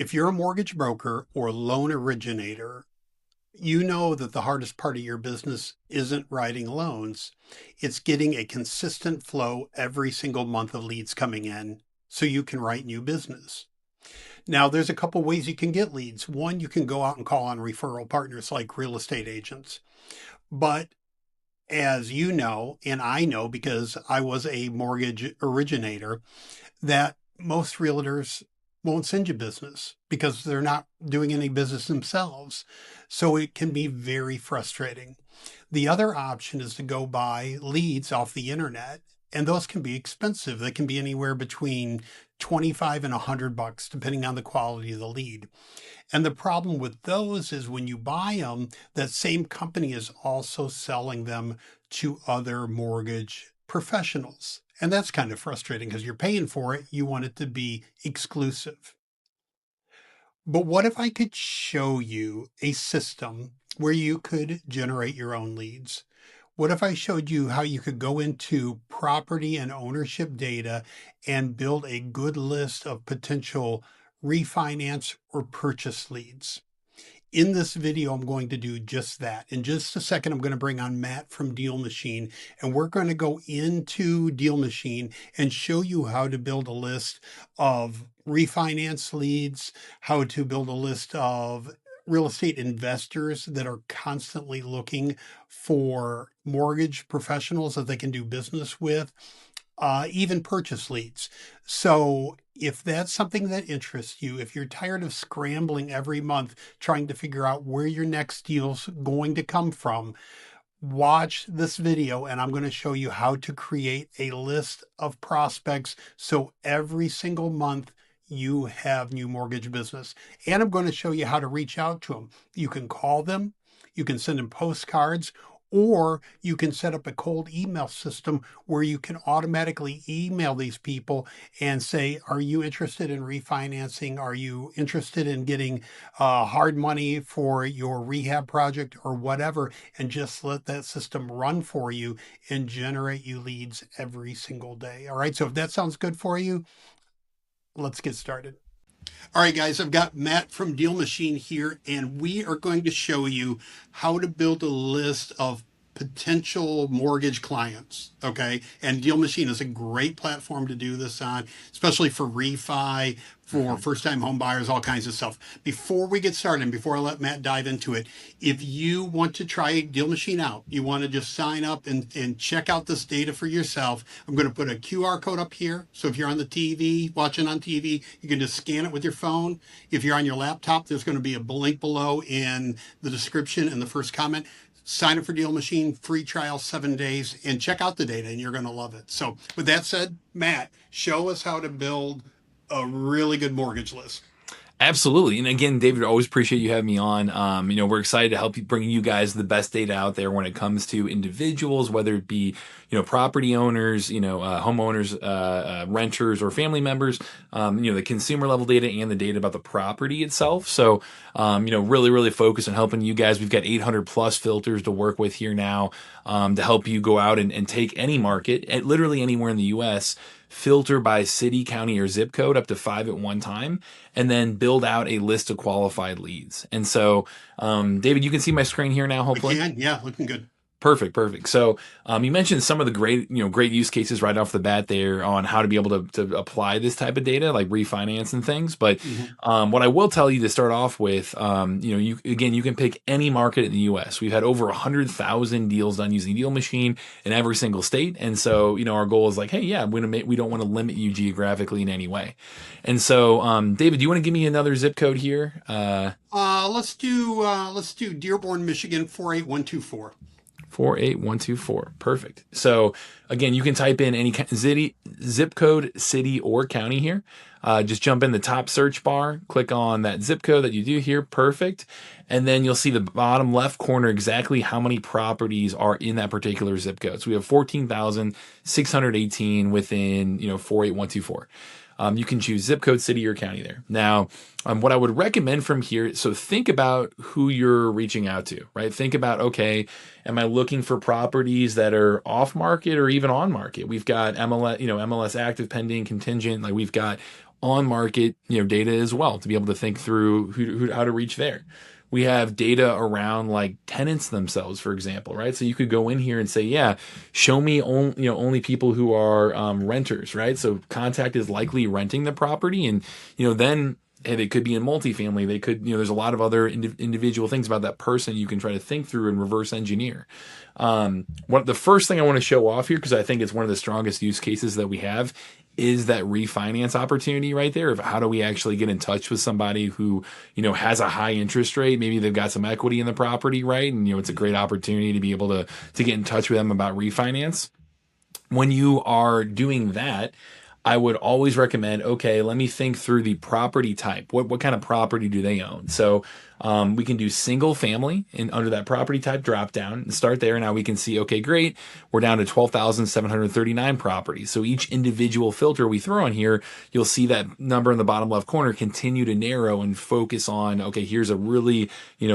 If you're a mortgage broker or loan originator, you know that the hardest part of your business isn't writing loans. It's getting a consistent flow every single month of leads coming in so you can write new business. Now, there's a couple ways you can get leads. One, you can go out and call on referral partners like real estate agents. But as you know, and I know because I was a mortgage originator, that most realtors won't send you business because they're not doing any business themselves. So it can be very frustrating. The other option is to go buy leads off the internet, and those can be expensive. They can be anywhere between 25 and $100, depending on the quality of the lead. And the problem with those is when you buy them, that same company is also selling them to other mortgage professionals. And that's kind of frustrating because you're paying for it. You want it to be exclusive. But what if I could show you a system where you could generate your own leads? What if I showed you how you could go into property and ownership data and build a good list of potential refinance or purchase leads? In this video, I'm going to do just that. In just a second, I'm going to bring on Matt from DealMachine, and we're going to go into DealMachine and show you how to build a list of refinance leads, how to build a list of real estate investors that are constantly looking for mortgage professionals that they can do business with, even purchase leads. So if that's something that interests you, if you're tired of scrambling every month trying to figure out where your next deal's going to come from, watch this video and I'm going to show you how to create a list of prospects so every single month you have new mortgage business. And I'm going to show you how to reach out to them. You can call them, you can send them postcards, or you can set up a cold email system where you can automatically email these people and say, are you interested in refinancing? Are you interested in getting hard money for your rehab project or whatever? And just let that system run for you and generate you leads every single day. All right. So if that sounds good for you, let's get started. All right, guys, I've got Matt from DealMachine here, and we are going to show you how to build a list of potential mortgage clients. Okay. And DealMachine is a great platform to do this on, especially for refi, for first time home buyers, all kinds of stuff. Before we get started, and before I let Matt dive into it, if you want to try DealMachine out, you want to just sign up and check out this data for yourself, I'm going to put a QR code up here. So if you're on the TV, watching on TV, you can just scan it with your phone. If you're on your laptop, there's going to be a link below in the description and the first comment. Sign up for DealMachine, free trial, 7 days, and check out the data, and you're going to love it. So with that said, Matt, show us how to build a really good mortgage list. Absolutely. And again, David, I always appreciate you having me on. We're excited to help you bring you guys the best data out there when it comes to individuals, whether it be, property owners, homeowners, renters or family members, the consumer level data and the data about the property itself. So, really, really focus on helping you guys. We've got 800 plus filters to work with here now, to help you go out and take any market at literally anywhere in the US, filter by city, county, or zip code up to 5 at one time, and then build out a list of qualified leads. And so, David, you can see my screen here now, hopefully. I can, yeah, looking good. Perfect. So, you mentioned some of the great use cases right off the bat there on how to be able to apply this type of data, like refinance and things. But what I will tell you to start off with, you can pick any market in the U.S. We've had over 100,000 deals done using DealMachine in every single state, and so our goal is like, hey, yeah, we don't want to limit you geographically in any way. And so, David, do you want to give me another zip code here? Let's do Dearborn, Michigan, 48124. 48124. Perfect. So again, you can type in any zip code, city, or county here. Just jump in the top search bar, click on that zip code that you do here. Perfect. And then you'll see the bottom left corner exactly how many properties are in that particular zip code. So we have 14,618 within 48124. You can choose zip code, city, or county there. Now, what I would recommend from here, so think about who you're reaching out to, right? Think about, okay, am I looking for properties that are off market or even on market? We've got MLS active, pending, contingent, like we've got on market, data as well to be able to think through how to reach there. We have data around like tenants themselves, for example, right? So you could go in here and say, yeah, show me only people who are renters, right? So contact is likely renting the property, and then hey, they could be in multifamily. They could, there's a lot of other individual things about that person you can try to think through and reverse engineer. What the first thing I want to show off here, because I think it's one of the strongest use cases that we have, is that refinance opportunity right there of how do we actually get in touch with somebody who has a high interest rate. Maybe they've got some equity in the property, right? And it's a great opportunity to be able to get in touch with them about refinance. When you are doing that, I would always recommend, okay, let me think through the property type. What kind of property do they own? So we can do single family and under that property type drop down and start there. Now we can see, okay, great. We're down to 12,739 properties. So each individual filter we throw on here, you'll see that number in the bottom left corner continue to narrow and focus on, okay, here's a really,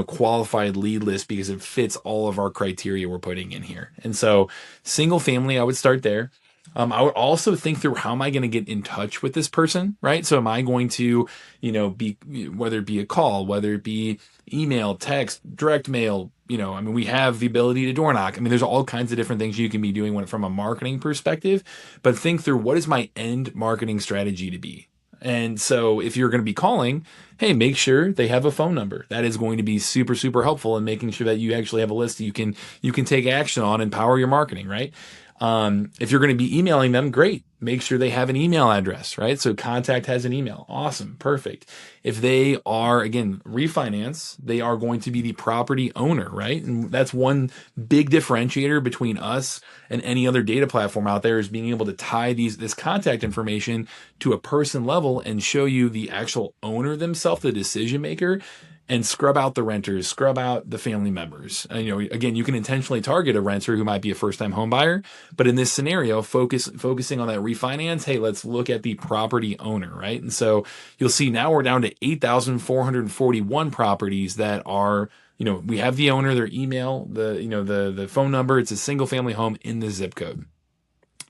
qualified lead list because it fits all of our criteria we're putting in here. And so single family, I would start there. I would also think through how am I going to get in touch with this person, right? So am I going to, be, whether it be a call, whether it be email, text, direct mail, we have the ability to door knock. There's all kinds of different things you can be doing from a marketing perspective, but think through what is my end marketing strategy to be? And so if you're going to be calling, hey, make sure they have a phone number. That is going to be super, super helpful in making sure that you actually have a list that you can take action on and power your marketing, right? If you're going to be emailing them, great. Make sure they have an email address, right? So contact has an email. Awesome. Perfect. If they are, again, refinance, they are going to be the property owner, right? And that's one big differentiator between us and any other data platform out there is being able to tie this contact information to a person level and show you the actual owner themselves, the decision maker, and scrub out the renters, scrub out the family members. Again, you can intentionally target a renter who might be a first-time home buyer, but in this scenario, focusing on that refinance, hey, let's look at the property owner, right? And so you'll see now we're down to 8,441 properties that are, we have the owner, their email, the phone number. It's a single-family home in the zip code.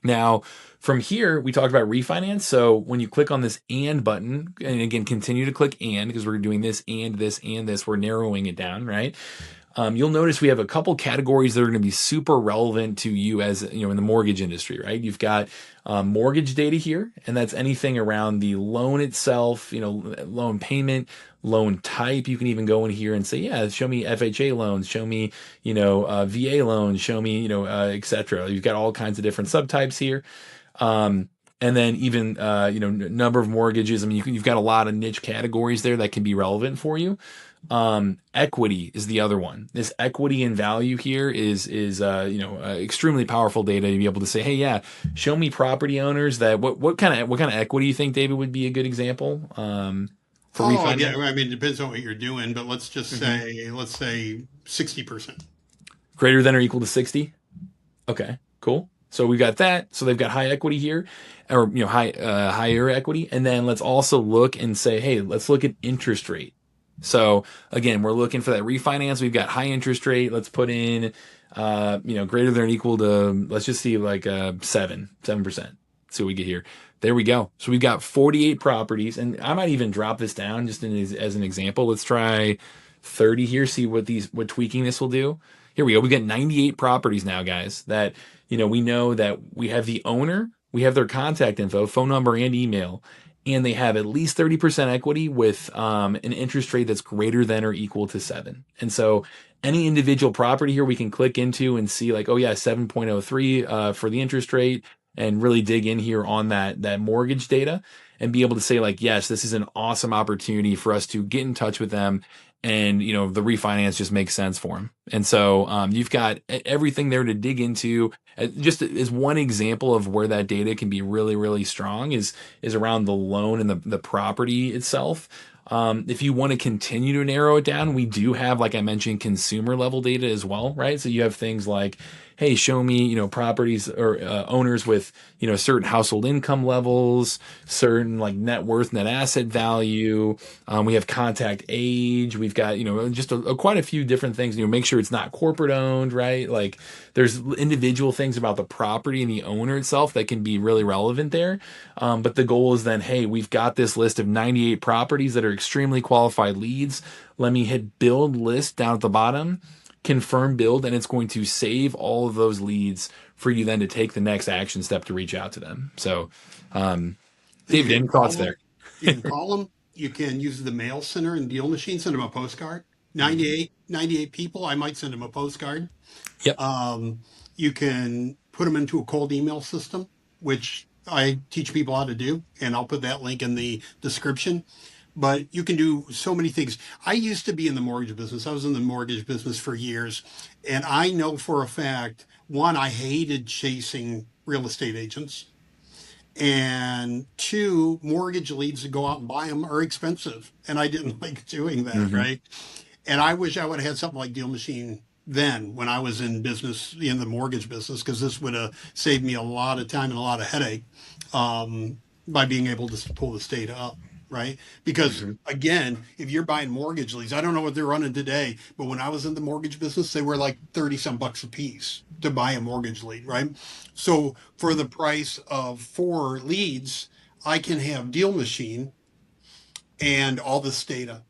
Now, from here, we talked about refinance. So when you click on this and button, and again, continue to click and because we're doing this and this and this, we're narrowing it down, right? You'll notice we have a couple categories that are going to be super relevant to you as, in the mortgage industry, right? You've got mortgage data here, and that's anything around the loan itself, loan payment, loan type. You can even go in here and say, yeah, show me FHA loans, show me, VA loans, show me, et cetera. You've got all kinds of different subtypes here. And then even, number of mortgages. You've got a lot of niche categories there that can be relevant for you. Equity is the other one. This equity and value here is extremely powerful data to be able to say, hey, yeah, show me property owners that what kind of equity you think, David, would be a good example for Oh, refinance? yeah. It depends on what you're doing, but let's just Mm-hmm. say, let's say 60%. Greater than or equal to 60. Okay, cool. So we've got that. So they've got high equity here, or higher equity, and then let's also look and say, hey, let's look at interest rate. So again, we're looking for that refinance. We've got high interest rate. Let's put in, greater than or equal to, let's just see like 7%. See what we get here. There we go. So we've got 48 properties, and I might even drop this down just as an example. Let's try 30 here. See what tweaking this will do. Here we go. We got 98 properties now, guys, that, we know that we have the owner, we have their contact info, phone number and email, and they have at least 30% equity with an interest rate that's greater than or equal to 7. And so any individual property here we can click into and see like, oh yeah, 7.03 for the interest rate, and really dig in here on that mortgage data and be able to say like, yes, this is an awesome opportunity for us to get in touch with them. And, the refinance just makes sense for them. And so you've got everything there to dig into. Just as one example of where that data can be really, really strong is around the loan and the property itself. If you want to continue to narrow it down, we do have, like I mentioned, consumer level data as well, right? So you have things like, hey, show me, properties or owners with, certain household income levels, certain like net worth, net asset value. We have contact age. We've got, just quite a few different things. Make sure it's not corporate owned, right? Like there's individual things about the property and the owner itself that can be really relevant there. But the goal is then, hey, we've got this list of 98 properties that are extremely qualified leads. Let me hit build list down at the bottom, confirm build, and it's going to save all of those leads for you then to take the next action step to reach out to them. So, And you David, can any call thoughts them. there? You can call them. You can use the mail center and DealMachine. Send them a postcard. Mhm. 98 people. I might send them a postcard. Yep. Um, you can put them into a cold email system, which I teach people how to do, and I'll put that link in the description. But you can do so many things. I used to be in the mortgage business. I was in the mortgage business for years. And I know for a fact, one, I hated chasing real estate agents. And two, mortgage leads to go out and buy them are expensive. And I didn't like doing that, Hmm. right? And I wish I would have had something like Deal Machine then when I was in business, in the mortgage business, because this would have saved me a lot of time and a lot of headache by being able to pull this data up, right? Because Hmm. again, if you're buying mortgage leads, I don't know what they're running today, but when I was in the mortgage business, they were like 30 some bucks a piece to buy a mortgage lead, right? So for the price of four leads, I can have Deal Machine and all this data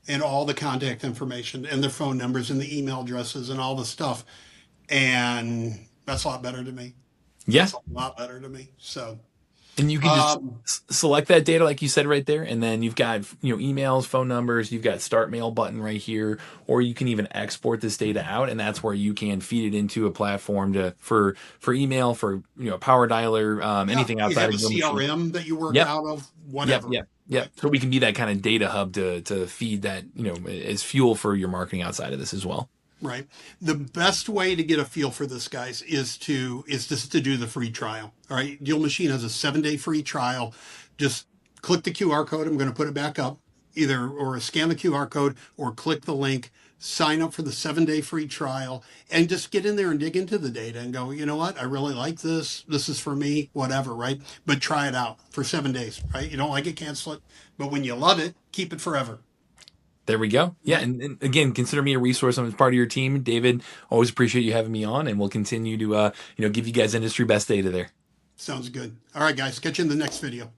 and all the contact information and their phone numbers and the email addresses and all the stuff. And that's a lot better to me. Yeah. That's a lot better to me. So, And you can just um, select that data, like you said right there, and then you've got emails, phone numbers, you've got start mail button right here, or you can even export this data out, and that's where you can feed it into a platform to for email, for power dialer, yeah, anything you outside have of a your machine. CRM that you work Yep, out of, yep, whatever, yep, yep. right? So we can be that kind of data hub to feed that as fuel for your marketing outside of this as well. Right. The best way to get a feel for this, guys, is just to do the free trial. All right. Deal Machine has a 7-day free trial. Just click the QR code. I'm going to put it back up, either or scan the QR code or click the link. Sign up for the 7-day free trial and just get in there and dig into the data and go, you know what? I really like this. This is for me, whatever, right? But try it out for 7 days, right? You don't like it, cancel it. But when you love it, keep it forever, There we go. Yeah, right? and again, consider me a resource. I'm part of your team, David. Always appreciate you having me on, and we'll continue to give you guys industry best data there. Sounds good. All right, guys, catch you in the next video.